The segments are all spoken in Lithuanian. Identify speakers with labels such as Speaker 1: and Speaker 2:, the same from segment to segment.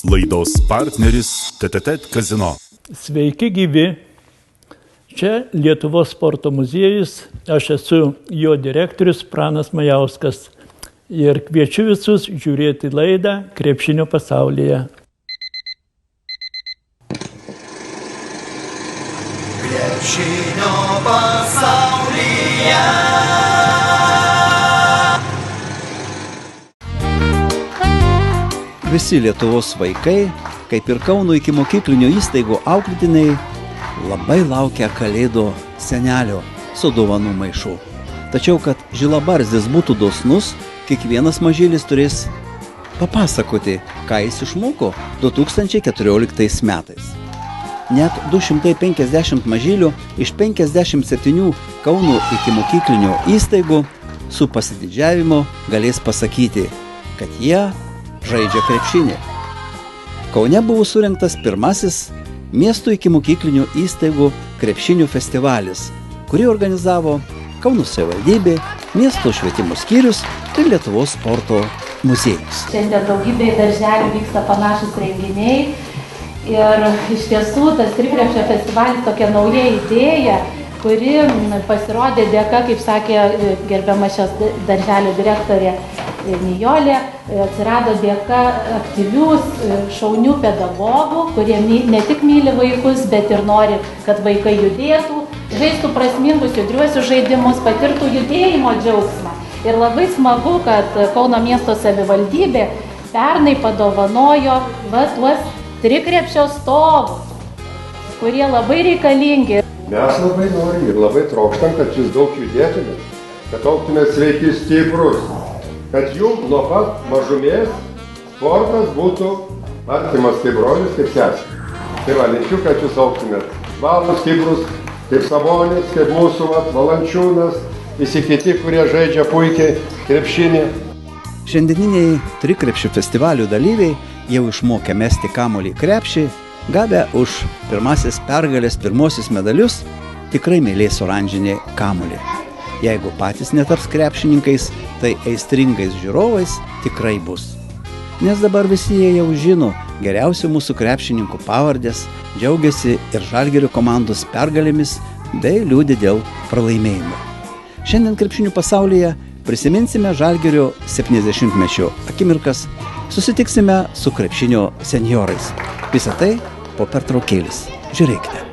Speaker 1: Laidos partneris TTT Kazino.
Speaker 2: Sveiki gyvi. Čia Lietuvos sporto muziejus. Aš esu jo direktorius Pranas Majauskas. Ir kviečiu visus žiūrėti laidą Krepšinio pasaulyje.
Speaker 3: Krepšinio pasaulyje.
Speaker 4: Visi Lietuvos vaikai, kaip ir Kauno ikimokyklinio įstaigų auklėtiniai, labai laukia Kalėdų senelio su dovanų maišu. Tačiau, kad žilabarzdis būtų dosnus, kiekvienas mažylis turės papasakoti, ką jis išmoko 2014 metais. Net 250 mažylių iš 57 Kauno ikimokyklinio įstaigų su pasididžiavimu galės pasakyti, kad jie žaidžia krepšinį. Kaune buvo surengtas pirmasis miestų ikimokyklinių įstaigų krepšinio festivalis, kurį organizavo Kauno savivaldybė, miesto švietimo skyrius ir Lietuvos sporto muziejus.
Speaker 5: Šiandien daugybėje darželių vyksta panašus renginiai ir iš tiesų tas trikrepšio festivalis tokia nauja idėja, kuri pasirodė dėka, kaip sakė gerbiama šios darželio direktorė Nijolė, atsirado dėka aktyvių, šaunių pedagogų, kurie ne tik myli vaikus, bet ir nori, kad vaikai judėtų, žaistų prasmingus judriuosius žaidimus, patirtų judėjimo džiaugsmą. Ir labai smagu, kad Kauno miesto savivaldybė pernai padovanojo tuos trikrepšio stovus, kurie labai reikalingi.
Speaker 6: Mes labai norim ir labai trokštam, kad jūs daug judėtumėt, kad augtumėt sveiki stiprus, kad jums nuo pat mažumės sportas būtų artimas kaip brolis, kaip sesė. Tai va, linkiu, kad jūs augtumėt valūs, stiprus, kaip Sabonis, kaip mūsų Valančiūnas, visi kiti, kurie žaidžia puikiai krepšinį.
Speaker 4: Šiandieniniai trikrepšio festivalio dalyviai jau išmokę mesti kamuolį į krepšį, gavę už pirmasis pergalės pirmosius medalius, tikrai mylės oranžinį kamuolį. Jeigu patys netaps krepšininkais, tai aistringais žiūrovais tikrai bus. Nes dabar visi jie jau žino geriausių mūsų krepšininkų pavardės, džiaugiasi ir Žalgirio komandos pergalėmis bei liūdi dėl pralaimėjimo. Šiandien krepšinių pasaulyje prisiminsime Žalgirio 70-mečio akimirkas, susitiksime su krepšinio senjorais. Visą tai po pertraukėlės. Žiūrėkite.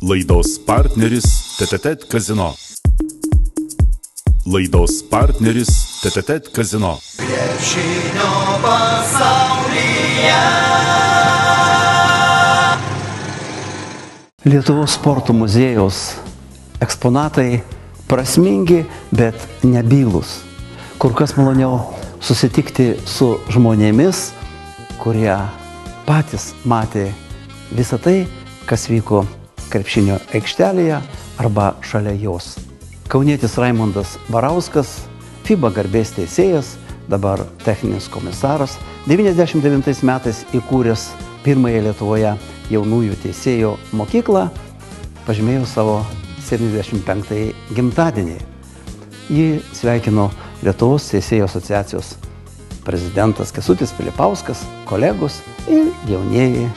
Speaker 1: Laidos partneris TTT Kazino. Laidos partneris TTT Kazino.
Speaker 3: Krepšinio pasaulyje.
Speaker 4: Lietuvos sporto muziejaus eksponatai prasmingi, bet nebylūs. Kur kas maloniau susitikti su žmonėmis, kurie patys matė visą tai, kas vyko krepšinio aikštelėje arba šalia jos. Kaunietis Raimondas Barauskas, FIBA garbės teisėjas, dabar techninis komisaras, 99 metais įkūręs pirmąją Lietuvoje jaunųjų teisėjų mokyklą, pažymėjo savo 75-ąjį gimtadienį. Jį sveikino Lietuvos teisėjų asociacijos prezidentas Kęstutis Pilipauskas, kolegos ir jaunieji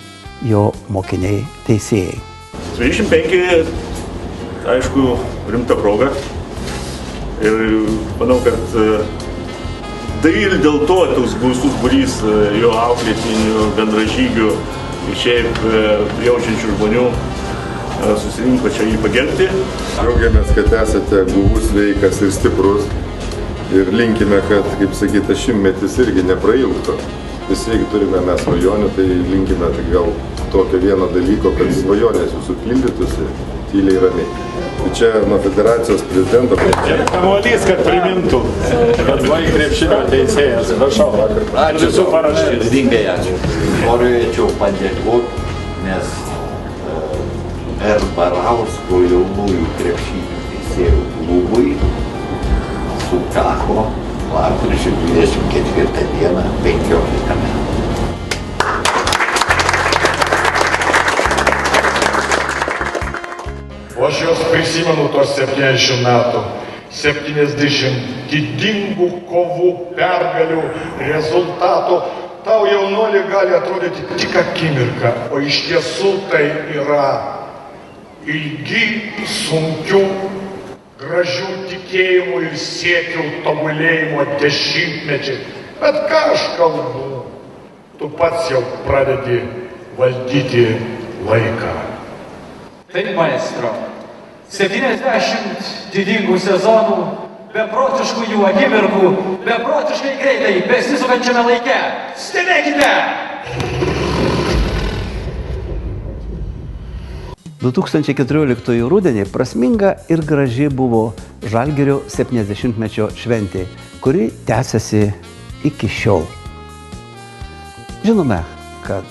Speaker 4: jo mokiniai teisėjai.
Speaker 7: 25, aišku, rimta proga ir manau, kad ir dėl to toks gausus būrys jo auklėtinių, bendražygių ir šiaip jaučiančių žmonių susirinko čia jį pagerbti.
Speaker 6: Džiaugiamės, kad esate guvus, sveikas ir stiprus ir linkime, kad, kaip sakyta, šimtmetis irgi neprailgtų. Visi, jeigu turime mes svajonių, tai linkime tai gal tokio vieno dalyko, kad svajonės jūsų pildytųsi tyliai ramiai. Tai čia nuo federacijos prezidento.
Speaker 8: Kamuolys, kad primintų, kad vai krepšinio teisėjas. Prašau.
Speaker 9: Ačiū, su paraščiu. Didingai ačiū. Norėčiau padėkoti, nes Barausko jaunųjų krepšinio teisėjų klubui sukako lapkričio 24 dieną 15 metų.
Speaker 8: O aš jos prisimenu tos 70 metų. 70 didingų kovų, pergalių, rezultatų, Tau jaunuolį gali atrodyti tik akimirką, o iš tiesų tai yra ilgi, sunkių, gražių tikėjimų ir siekių tobulėjimo dešimtmečiai. Bet ką aš kalbu, tu pats jau pradedi valdyti laiką.
Speaker 10: Taip, maestro, 70 didingų sezonų, beprotiškų jų akimirkų, beprotiškai greitai besisukančiame laike. Stebėkite!
Speaker 4: 2014 rudenį prasminga ir graži buvo Žalgirio 70-mečio šventė, kuri tęsiasi iki šiol. Žinome, kad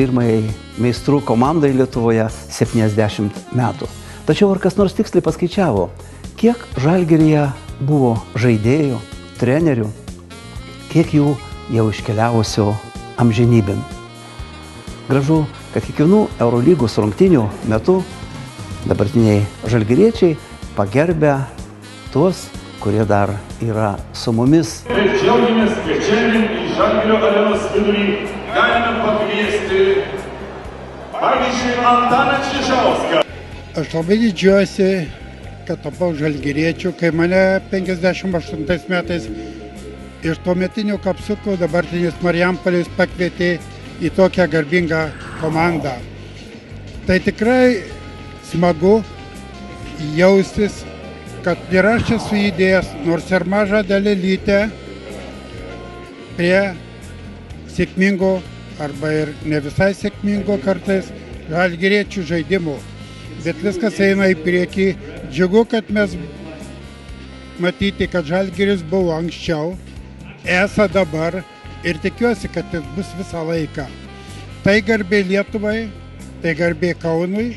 Speaker 4: pirmajai meistrų komandai Lietuvoje 70 metų. Tačiau ar kas nors tiksliai paskaičiavo, kiek Žalgiryje buvo žaidėjų, trenerių, kiek jų jau iškeliavusio amžinybėn. Gražu, kad kiekvienų Eurolygos rungtynių metu dabartiniai žalgiriečiai pagerbia tuos, kurie dar yra su mumis.
Speaker 11: Mes džiaugiamės, kad šiandien į Žalgirio arenos vidurį galime pakviesti, pavyzdžiui, Antaną Čižauską.
Speaker 12: Aš labai didžiuosi, kad tapau žalgiriečiu, kai mane 58 metais iš tuometinių Kapsukų dabartinis Marijampolės pakvietė į tokią garbingą komandą. Tai tikrai smagu jaustis, kad ir aš esu įdėjęs, nors ir mažą dalelytę, prie sėkmingo arba ir ne visai sėkmingo kartais žalgiriečių žaidimų. Bet viskas eina į priekį. Džiugu, kad mes matyti, kad Žalgiris buvo anksčiau, esą dabar ir tikiuosi, kad jis bus visą laiką. Tai garbė Lietuvai, tai garbė Kaunui,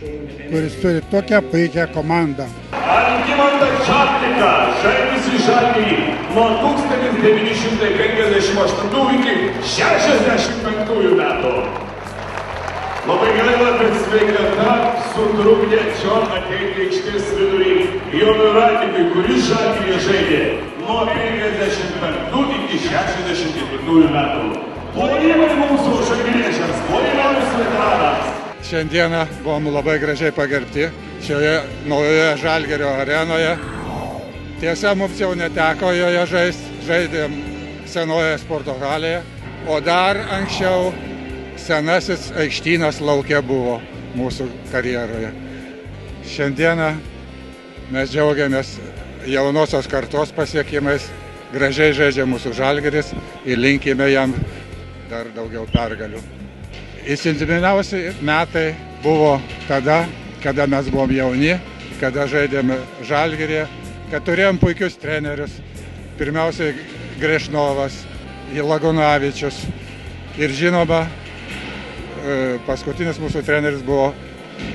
Speaker 12: kuris turi tokią puikią komandą.
Speaker 11: Algimantas Čaplika, žaidžiasi Žalgirį nuo 1958 iki 65 metų. Labai gaila, bet sveikata sutrukdė čia ateiti aikštės vidurį Jonui Radikui, kuris Žalgiryje žaidė nuo 55 iki 64 metų. Plojimai mūsų žalgiriečiams, plojimai mūsų veteranams.
Speaker 8: Šiandieną buvom labai gražiai pagerbti šioje naujoje Žalgirio arenoje. Tiesa, mums jau neteko joje žaisti, žaidėm senoje sporto halėje, o dar anksčiau senasis aikštynas lauke buvo mūsų karjeroje. Šiandieną mes džiaugiamės jaunosios kartos pasiekimais, gražiai žaidžia mūsų Žalgiris ir linkime jam dar daugiau pergalių. Įsimintiniausi metai buvo tada, kada mes buvom jauni, kada žaidėme Žalgiryje, kad turėjom puikius trenerius. Pirmiausiai Grešnovas, Lagunavičius ir žinoma, paskutinis mūsų treneris buvo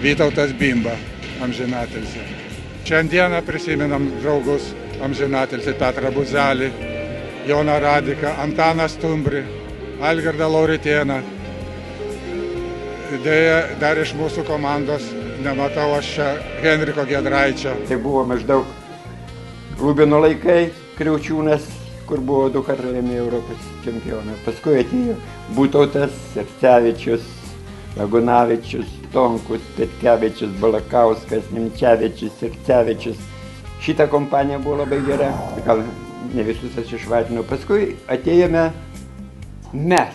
Speaker 8: Vytautas Bimba, amžinatilsį. Šiandieną prisimenam draugus amžinatilsį Petrą Buzelį, Joną Radiką, Antaną Stumbrį, Algirdą Lauritėną. Deja, dar iš mūsų komandos nematau aš čia Henriko Giedraičio.
Speaker 13: Tai buvo maždaug Rubino laikai, Kriaučiūnas, kur buvo 2 kartų laimėjo Europos čempioną. Paskui atėjo Būtautas, Sercevičius, Lagunavičius, Tonkus, Petkevičius, Balakauskas, Nimčevičius, Sercevičius. Šita kompanija buvo labai gera, gal ne visus aš išvardinau. Paskui atėjome mes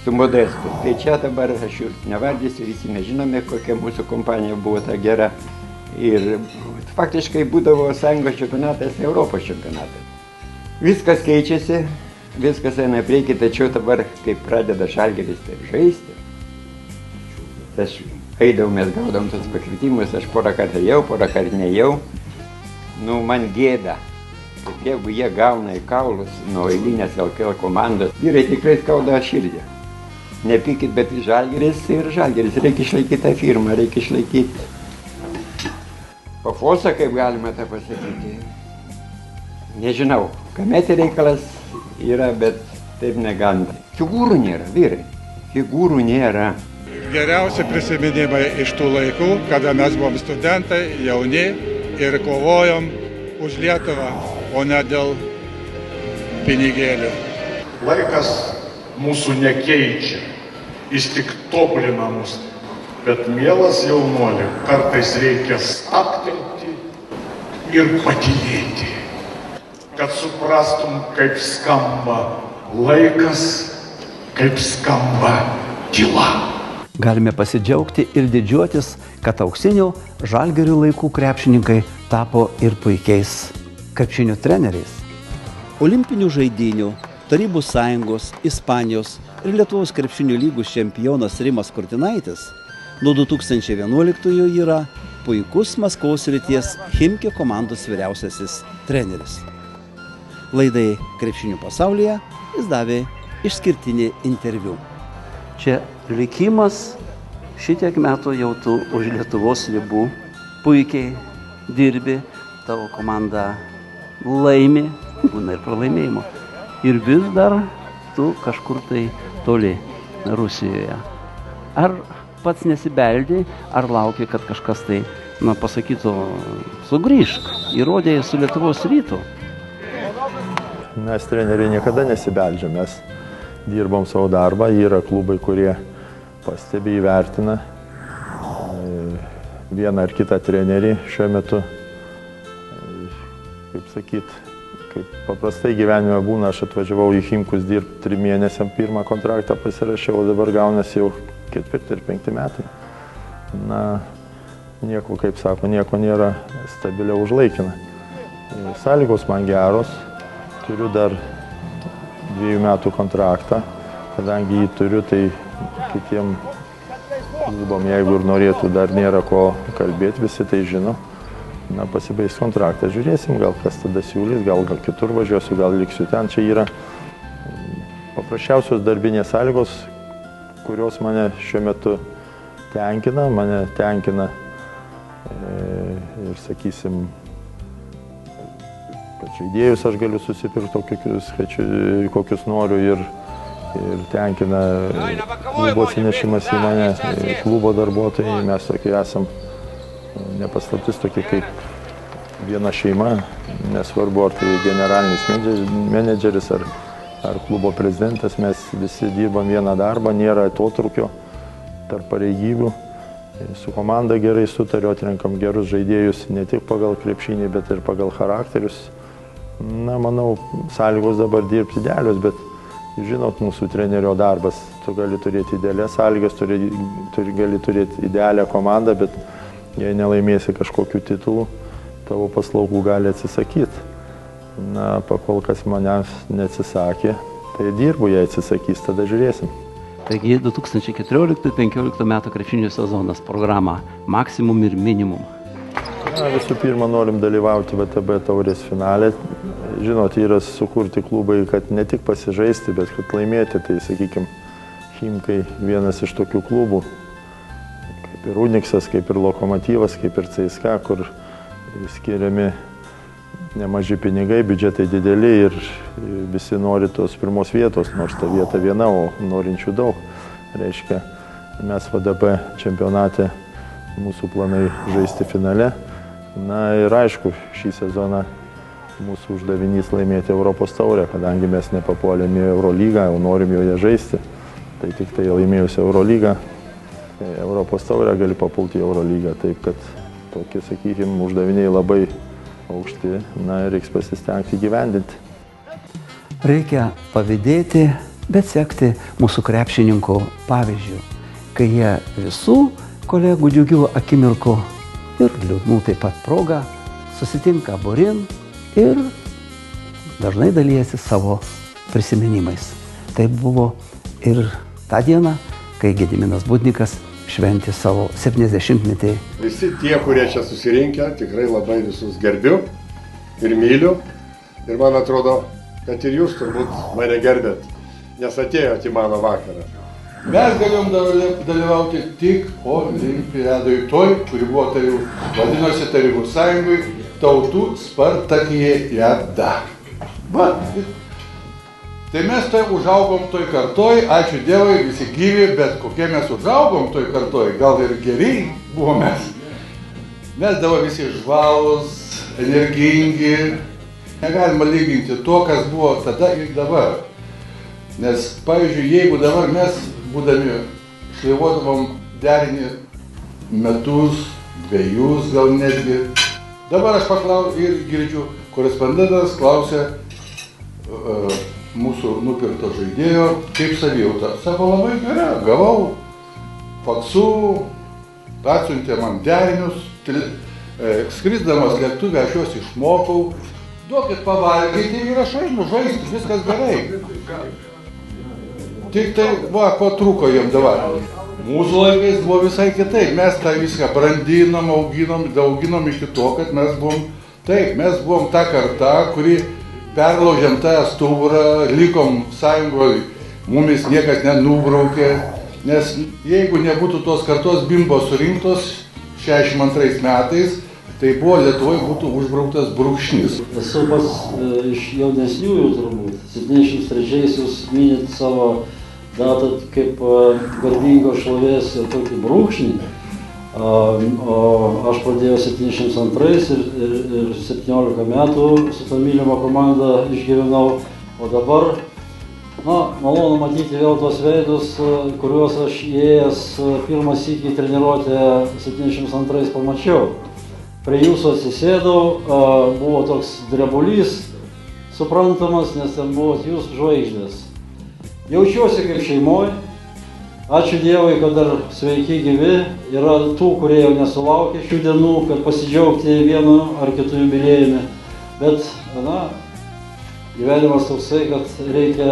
Speaker 13: su Modestu. Tai čia dabar aš jūs nevardysiu, visi mes žinome, kokia mūsų kompanija buvo ta gera. Ir faktiškai būdavo sąjungos čempionatas, Europos čempionatas. Viskas keičiasi, viskas eina į priekį, tačiau dabar, kai pradeda Žalgiris taip žaisti, aš eidavau, mes gaudavom tos pakvietimus, aš porą kartų ėjau, porą kartų neėjau. Nu, man gėda. Jeigu jie gauna į kaulus nuo eilinės LKL komandos, vyrai tikrai skauda širdį. Nepykit, bet Žalgiris ir Žalgiris. Reikia išlaikyti tą firmą, reikia išlaikyti pafosą, kaip galima tą pasakyti. Nežinau, kame tai reikalas yra, bet taip neganda. Figūrų nėra, vyrai. Figūrų nėra.
Speaker 8: Geriausi prisiminimai iš tų laikų, kada mes buvom studentai, jauni ir kovojom už Lietuvą, o ne dėl pinigėlių. Laikas mūsų nekeičia, jis tik tobulina mus. Bet mielas jaunuoli, kartais reikia stabtelti ir patylėti, kad suprastum, kaip skamba laikas, kaip skamba tyla.
Speaker 4: Galime pasidžiaugti ir didžiuotis, kad auksinių Žalgirio laikų krepšininkai tapo ir puikiais krepšinio treneriais. Olimpinių žaidynių, Tarybų sąjungos, Ispanijos ir Lietuvos krepšinio lygos čempionas Rimas Kurtinaitis nuo 2011 yra puikus Maskvos srities Chimki komandos vyriausiasis treneris. Laidai Krepšinio pasaulyje jis davė išskirtinį interviu. Čia likimas, šitiek metų jau tu už Lietuvos ribų puikiai dirbi, tavo komanda laimi, būna ir pralaimėjimo. Ir vis dar tu kažkur tai toli Rusijoje. Ar pats nesibeldi, ar lauki, kad kažkas tai, pasakytų, sugrįžk, įrodėjai su Lietuvos Rytu?
Speaker 14: Mes treneriai niekada nesibeldžiam, mes dirbam savo darbą, yra klubai, kurie pastebi, įvertina vieną ar kitą trenerį šiuo metu. Kaip sakyt, kaip paprastai gyvenime būna, aš atvažiavau į Chimkus dirbti 3 mėnesiam, pirmą kontraktą pasirašiau, o dabar gaunasi jau 4 ir 5 metai. Nieko, kaip sako, nieko nėra stabiliau už laikiną. Sąlygos man geros, turiu dar 2 metų kontraktą, kadangi jį turiu, tai kitiem klubam, jeigu ir norėtų, dar nėra ko kalbėti, visi tai žino. Pasibaigs kontraktą, žiūrėsim, gal kas tada siūlys, gal kitur važiuosiu, gal liksiu ten. Čia yra paprasčiausios darbinės sąlygos, kurios mane šiuo metu tenkina. Mane tenkina ir, sakysim, kad žaidėjus aš galiu susipirkti tokius, kokius noriu, ir tenkina klubo atsinešimas į mane, klubo darbuotojai, mes tokie esam. Nepaslaptis tokie kaip viena šeima, nesvarbu ar tai generalinis menedžeris ar klubo prezidentas, mes visi dirbam vieną darbą, nėra atotrūkio tarp pareigybių. Su komanda gerai sutariu, atrenkam gerus žaidėjus ne tik pagal krepšinį, bet ir pagal charakterius. Manau, sąlygos dabar dirbti idealios, bet žinot, mūsų trenerio darbas, tu gali turėti idealias sąlygas, gali turėti idealią komandą, bet jei nelaimėsi kažkokių titulų, tavo paslaugų gali atsisakyti. Pakol kas manęs neatsisakė, tai dirbu, jei atsisakys, tada žiūrėsim.
Speaker 4: Taigi 2014-2015 metų krepšinio sezonas programa maksimum ir minimum.
Speaker 14: Visų pirma, norim dalyvauti VTB taurės finale. Žinot, yra sukurti klubai, kad ne tik pasižaisti, bet kad laimėti. Tai, sakykime, Chimkai vienas iš tokių klubų. Kaip ir Uniksas, kaip ir Lokomotyvas, kaip ir CSKA, kur skiriami nemaži pinigai, biudžetai dideli ir visi nori tos pirmos vietos, nors ta vieta viena, o norinčių daug. Reiškia, mes VDP čempionate, mūsų planai žaisti finale. Ir aišku, šį sezoną mūsų uždavinys laimėti Europos taurę, kadangi mes nepapuolėm į Eurolygą, o norim joje žaisti. Tai tik tai laimėjus Eurolygą, Europos taurę gali papulti į Eurolygą, taip kad tokie, sakykime, uždaviniai labai aukšti, ir reiks pasistengti gyvendinti.
Speaker 4: Reikia pavydėti, bet sekti mūsų krepšininkų pavyzdžių, kai jie visų kolegų džiugių akimirkų ir liūdnų taip pat proga susitinka burin ir dažnai dalijasi savo prisiminimais. Taip buvo ir tą dieną, kai Gediminas Budnikas šventė savo 70-metį.
Speaker 6: Visi tie, kurie čia susirinkę, tikrai labai visus gerbiu ir myliu. Ir man atrodo, kad ir jūs turbūt mane gerbėt, nes atėjote į mano vakarą.
Speaker 15: Mes galėjom dalyvauti tik olimpiadoj toj, kuri buvo vadinosi Tarybų sąjungoj tautų Spartakiada. Tai mes tai užaugom toj kartoj, ačiū Dievui, visi gyvi, bet kokie mes užaugom toj kartoj, gal ir geri buvo mes. Mes dabar visi žvalūs, energingi, negalima lyginti to, kas buvo tada ir dabar. Nes, pavyzdžiui, jeigu dabar mes, būdami, šleivuodavom derinį metus, 2 gal netgi, dabar aš paklausiu ir girdžiu, korespondentas klausė mūsų nupirkto žaidėjo, kaip savijauta. Sako, labai gerai, gavau faksu, atsiuntė man derinius, skrisdamas lėktuvę aš juos išmokau, duokit pavalgyti ir aš einu žaisti, viskas gerai. Tik tai, va, ko trūko jiem dabar. Mūsų laikais buvo visai kitaip, mes tą viską brandinom, auginom iki to, kad mes buvom, taip, mes buvom ta karta, kuri perlaužėm tą stuburą, likom sąjungoje, mumis niekas nenubraukė, nes jeigu nebūtų tos kartos bimbos surinktos 62 metais, tai buvo Lietuvoje būtų užbrauktas brūkšnys.
Speaker 16: Esu pats iš jaunesniųjų turbūt. 73 jūs minit savo datą kaip garbingos šlovės ir tokį brūkšnį. O aš pradėjau 72 ir 17 metų su tą mylimą komandą išgyvenau. O dabar, malonu matyti vėl tos veidus, kuriuos aš įėjęs pirmą sykį į treniruotę 72 pamačiau. Prie jūsų atsisėdau, buvo toks drebulys suprantamas, nes ten buvo jūs žvaigždės. Jaučiuosi kaip šeimoj, ačiū Dievui, kad dar sveiki gyvi, yra tų, kurie jau nesulaukė šių dienų, kad pasidžiaugti vienu ar kitu jubiliejumi. Bet, gyvenimas toksai, kad reikia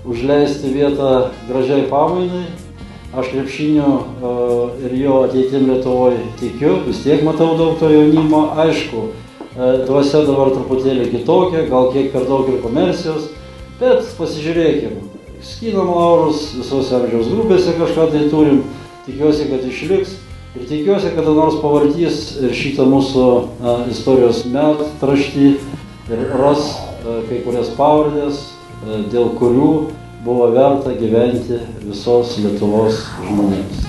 Speaker 16: užleisti vietą gražiai pamainai. Aš krepšiniu ir jo ateitim Lietuvoje tikiu, vis tiek matau daug to jaunimo, aišku, dvasia dabar truputėlį kitokia, gal kiek per daug ir komercijos, bet pasižiūrėkim, skinam laurus, visose amžiaus grupėse kažką tai turim, tikiuosi, kad išliks ir tikiuosi, kad nors pavartys ir šitą mūsų istorijos metraštį ir ras kai kurias pavardės, dėl kurių buvo verta gyventi visos Lietuvos žmonėms.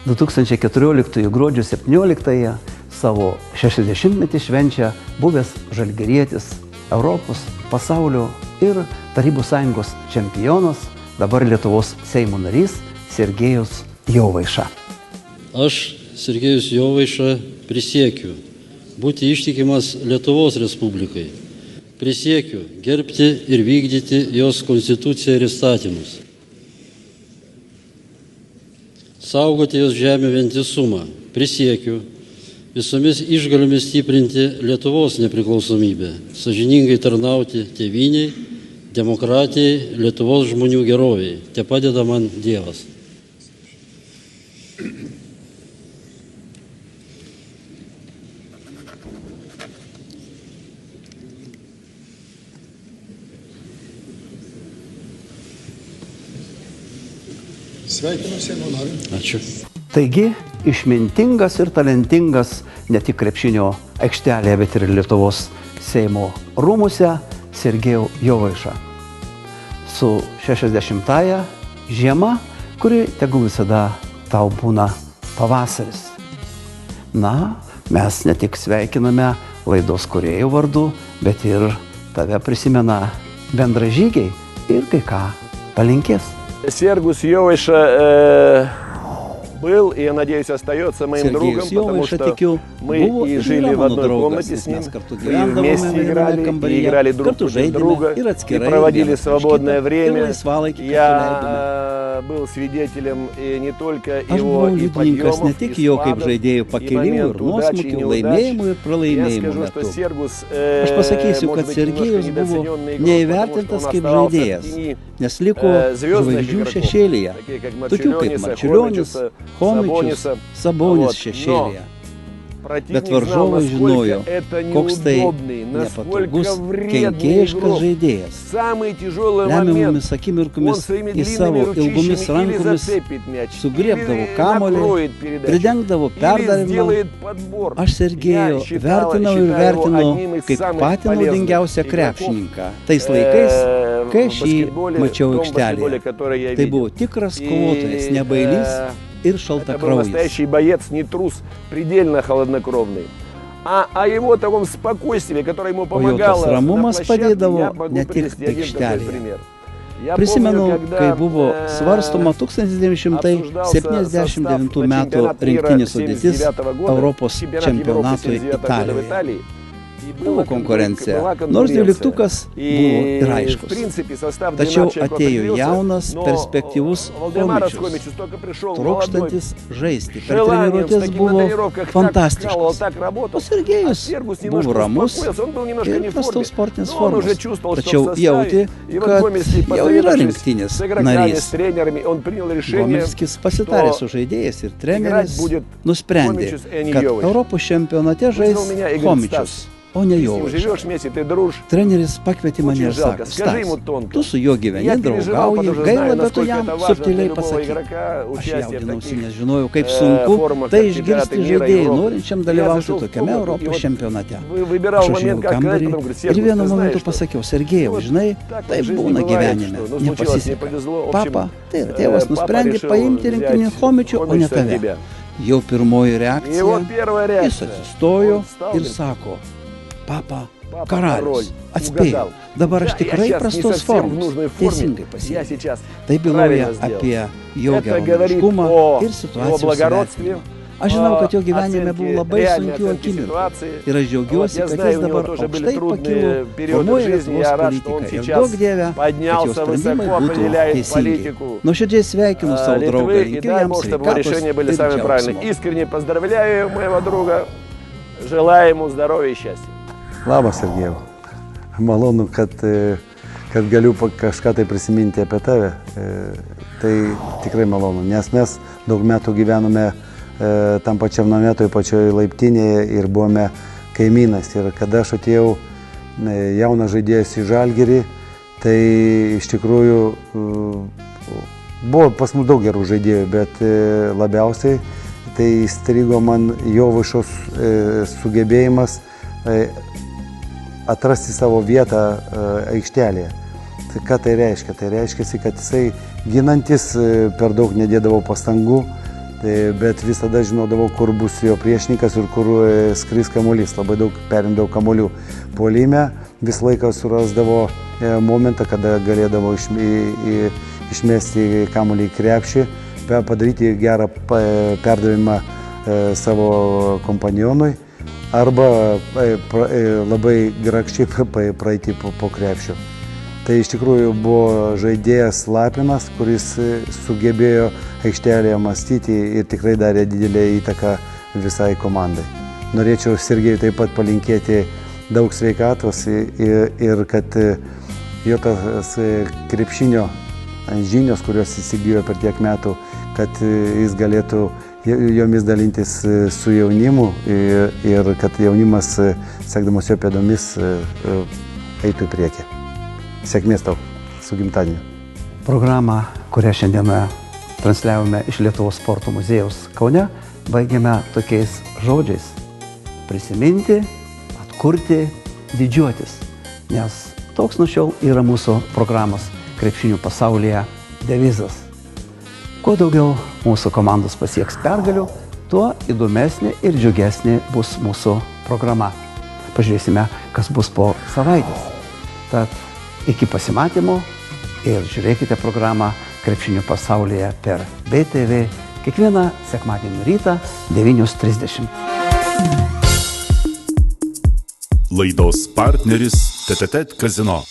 Speaker 4: 2014 gruodžio 17-ąją savo 60-metį švenčia buvęs žalgirietis, Europos, pasaulio ir Tarybų sąjungos čempionas, dabar Lietuvos Seimo narys Sergejus Jovaiša.
Speaker 17: Aš, Sergejus Jovaiša, prisiekiu būti ištikimas Lietuvos Respublikai. Prisiekiu gerbti ir vykdyti jos konstituciją ir įstatymus. Saugoti jos žemę vientisumą. Prisiekiu visomis išgaliomis stiprinti Lietuvos nepriklausomybę, sąžiningai tarnauti tėvynei, demokratijai, Lietuvos žmonių geroviai. Te padeda man Dievas.
Speaker 3: Sveikinu Seimo nariu.
Speaker 17: Ačiū.
Speaker 4: Taigi, išmintingas ir talentingas ne tik krepšinio aikštelėje, bet ir Lietuvos Seimo rūmuose Sergejau Jovaiša. Su 60-ąja žiema, kuri tegul visada tau būna pavasaris. Mes ne tik sveikiname laidos kūrėjų vardu, bet ir tave prisimena bendražygiai ir kai ką palinkės.
Speaker 18: Сергус Йовайша был и, я надеюсь, остается моим другом, потому что мы и жили в одной комнате с ним, и вместе играли друг против друга, и проводили свободное время. Я был свидетелем не только его и подъемов, и спадов, и моменtų удачи и неудач. Я скажу, что Сергус, может быть, немножко недооцененный игрок, потому что он остался в тени звездных игроков, такие как Марчулиониса, Хомичуса,
Speaker 4: Sabonis šešėlėje. Bet varžovai žinojo, koks tai nepatogus, kenkėjiškas žaidėjas. Lemiamomis akimirkomis į savo ilgomis rankomis sugriebdavo kamuolį, pridengdavo perdavimą. Aš Sergejų vertinau ir vertinau kaip patį naudingiausią krepšininką. Tais laikais, kai aš jį mačiau aikštelėje. Tai buvo tikras kovotojas, nebailys ir šaltakraujis.
Speaker 18: Настоящий боец, не трус, предельно холоднокровный. А о его таком спокойствии, которое ему помогало на площадке, я могу привести один такой пример.
Speaker 4: Prisimenu, kai buvo svarstoma 1979 metų rinktinės sudėtis Europos čempionatui Italijoje. Buvo konkurencija, nors 12-ukas buvo ir aiškus. Tačiau atėjo jaunas, perspektyvus Chomičius, trokštantis žaisti. Per treniruotės buvo fantastiškas. O Sergejus buvo ramus ir prastos sportinės formos. Tačiau jauti, kad jau yra rinktinės narys. Gomilskis pasitarė su žaidėjais ir treneris nusprendė, kad Europos čempionate žais Chomičius, o ne Jovičius. Treneris pakvietė mane ir sako, Stas, tu su juo gyveni, draugauji, gaila, bet tu jam subtiliai pasakyk. Aš jaudinausi, nes žinojau, kaip sunku tai išgirsti žaidėjai, norinčiam dalyvauti tokiame Europos čempionate. Aš užėjau kambarį ir vienu momentu pasakiau, Sergejau, žinai, taip būna gyvenime, nepasiseka. Papa, tai yra tėvas, nusprendė paimti rinktinį Chomičių, o ne tave. Jau pirmoji reakcija, jis atsistojo ir sako, Papa, karalius, atspėjau, dabar aš tikrai prastos formos, teisingai pasiekė. Tai byloja apie jo geranoriškumą ir situacijos vertinimą. Aš žinau, kad jo gyvenime buvo labai sunkių akimirkų ir aš džiaugiuosi, kad jis dabar aukštai pakilo, formuoja Lietuvos politiką ir duok Dieve, kad jo sprendimai būtų teisingi. Nuoširdžiai sveikinu savo draugą, linkiu jam sveikatos ir džiaugsmo.
Speaker 19: Labas, Sergejau. Malonu, kad galiu kažką tai prisiminti apie tave. Tai tikrai malonu, nes mes daug metų gyvenome tam pačiam name, toj pačioj laiptinėje ir buvome kaimynais. Ir kada aš atėjau jaunas žaidėjas į Žalgirį, tai iš tikrųjų buvo pas mus daug gerų žaidėjų, bet labiausiai tai įstrigo man Jovaišos sugebėjimas atrasti savo vietą aikštelėje. Tai ką tai reiškia? Tai reiškia, kad jisai ginantis per daug nedėdavo pastangų, bet visada žinodavo, kur bus jo priešininkas ir kur skris kamuolys. Labai daug perimdavo kamuolių puolime, visą laiką surasdavo momentą, kada galėdavo išmesti kamuolį į krepšį, padaryti gerą perdavimą savo kompanionui arba labai grakščiai praeiti po krepšio. Tai iš tikrųjų buvo žaidėjas Lapinas, kuris sugebėjo aikštelėje mąstyti ir tikrai darė didelę įtaką visai komandai. Norėčiau Sergejui taip pat palinkėti daug sveikatos ir kad jo tas krepšinio žinios, kurios įsigijo per tiek metų, kad jis galėtų jomis dalintis su jaunimu ir kad jaunimas, sekdamas jo pėdomis, eitų į priekį. Sėkmės tau su gimtadieniu.
Speaker 4: Programą, kurią šiandieną transliavome iš Lietuvos sporto muziejaus Kaune, baigėme tokiais žodžiais: prisiminti, atkurti, didžiuotis. Nes toks nuo šiol yra mūsų programos Krepšinio pasaulyje devizas. Kuo daugiau mūsų komandos pasieks pergalių, tuo įdomesnė ir džiugesnė bus mūsų programa. Pažiūrėsime, kas bus po savaitės. Tad iki pasimatymo ir žiūrėkite programą Krepšinio pasaulyje per BTV kiekvieną sekmadienio rytą 9:30.
Speaker 1: Laidos partneris TTT Kazino.